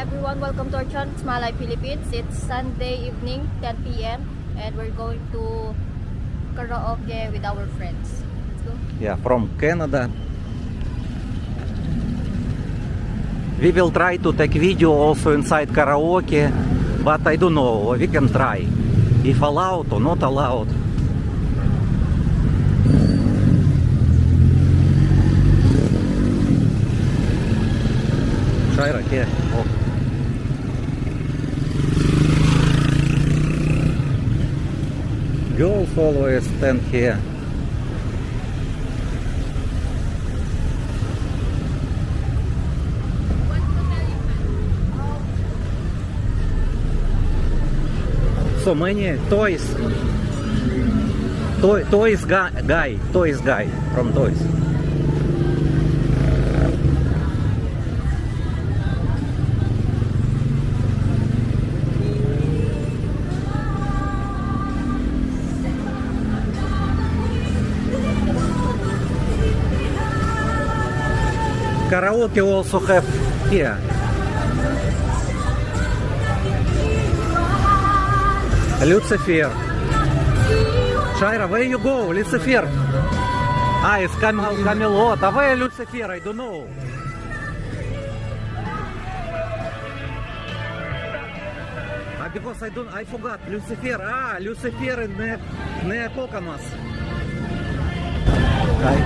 everyone, welcome to our channel. It's Malay Philippines. It's Sunday evening, 10 p.m. and we're going to karaoke with our friends. Let's go. Yeah, from Canada. We will try to take video also inside karaoke, but I don't know, we can try. If allowed or not allowed. Shaira, here. Oh. Girls always stand here. So many toys. Toys guy from toys. Karaoke also have here. Lucifer. Shaira, where you go? Lucifer. Ah, it's Camelot. Where Lucifer? I don't know. Because I forgot. Lucifer. Ah, Lucifer in Neopocamas. Okay.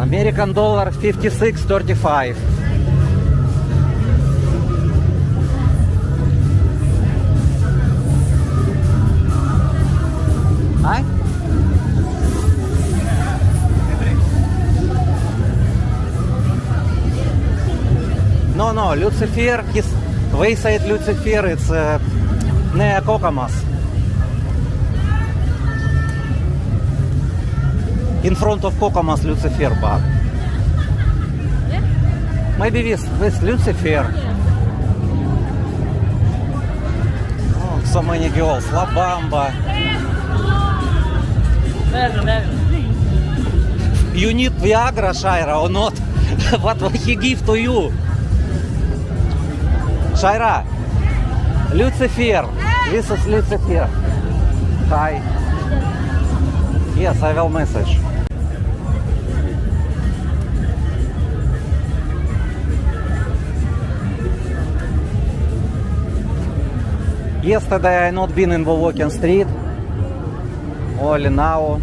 American dollar 56.35. Hi? No, Lucifer, we said Lucifer, it's Neopocamas. In front of Kokomas Lucifer bar. Yeah? Maybe with Lucifer. Yeah. Oh, so many girls. La Bamba. You need Viagra, Shaira, or not? What will he give to you? Shaira, Lucifer. This is Lucifer. Hi. Yes, I will message. Yesterday I not been in the walking street. Only now.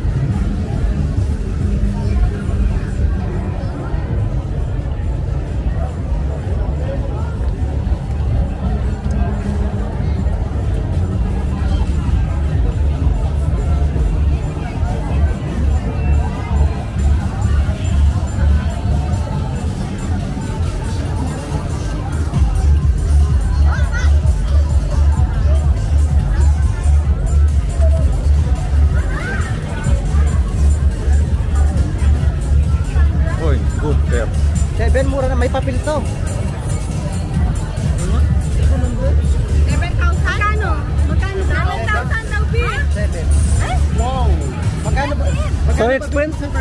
So expensive?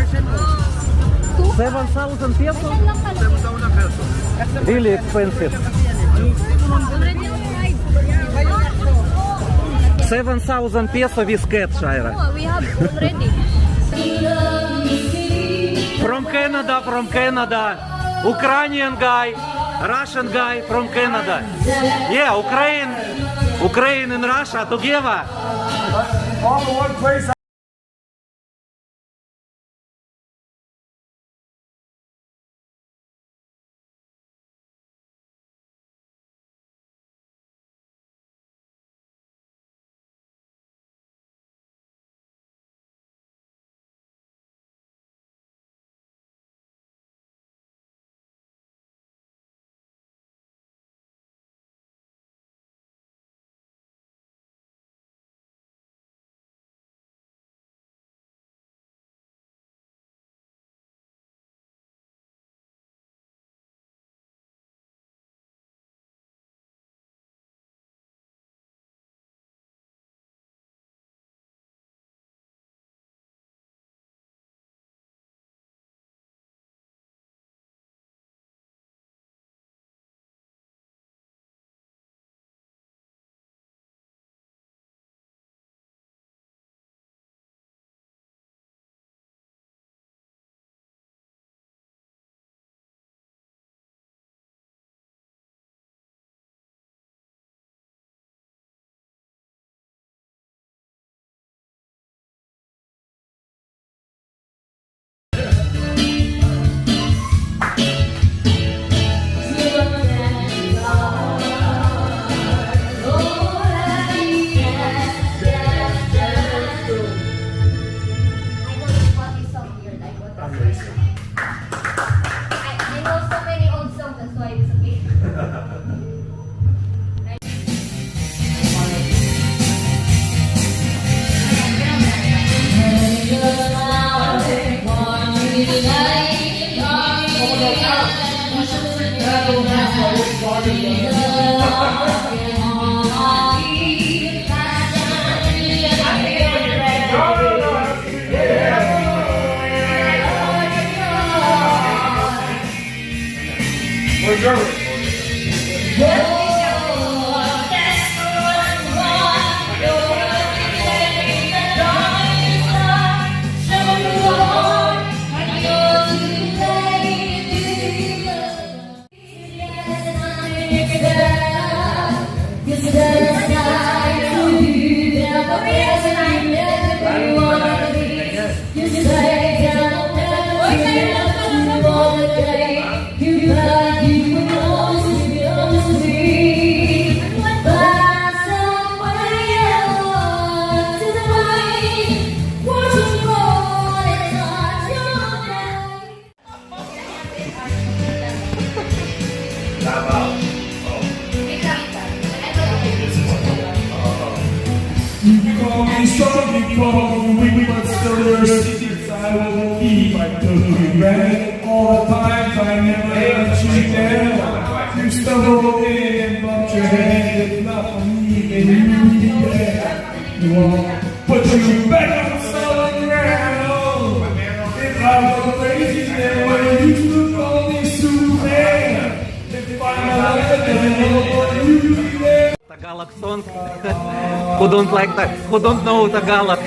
7,000 pesos? Saan lang pala? Really expensive. Already tried. 7,000 peso with cat, Shaira. Oh, we have already. From Canada. Ukrainian guy, Russian guy from Canada. Yeah, Ukraine and Russia together. All in one place. Where's Germany? But still your secrets I will keep. I took you back all the times I never let you down. You stumbled in and bumped your head. It's not for me, then you be there. You won't put you back on solid ground. If I was crazy, then when you took all these Superman, if I left, then you be there. Tagalog song. Who don't like that? Who don't know Tagalog?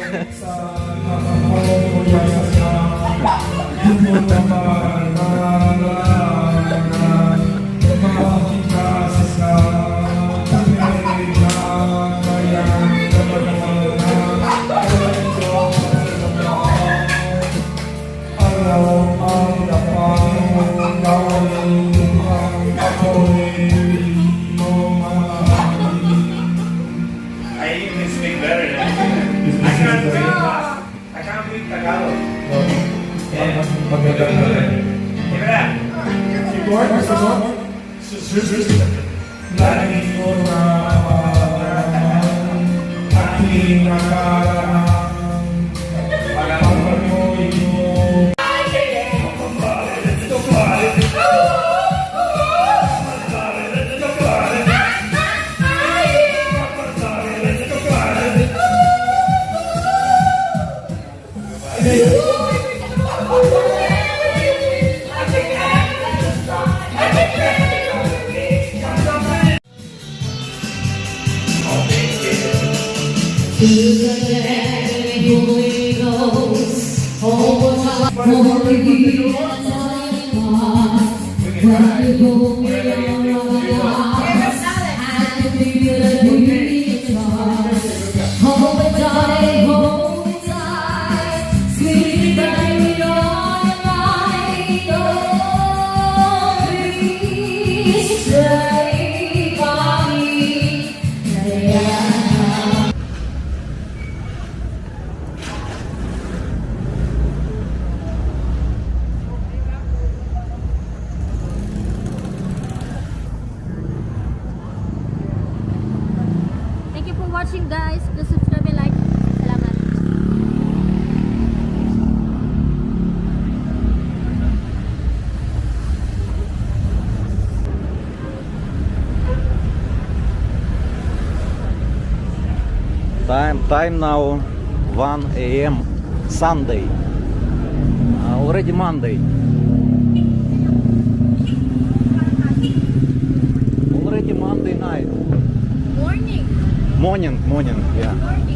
Hey! Thank you for watching, guys. Please subscribe and like. Salamat. Time now 1 a.m. Sunday. Already Monday. Already Monday night. Morning. Morning, yeah.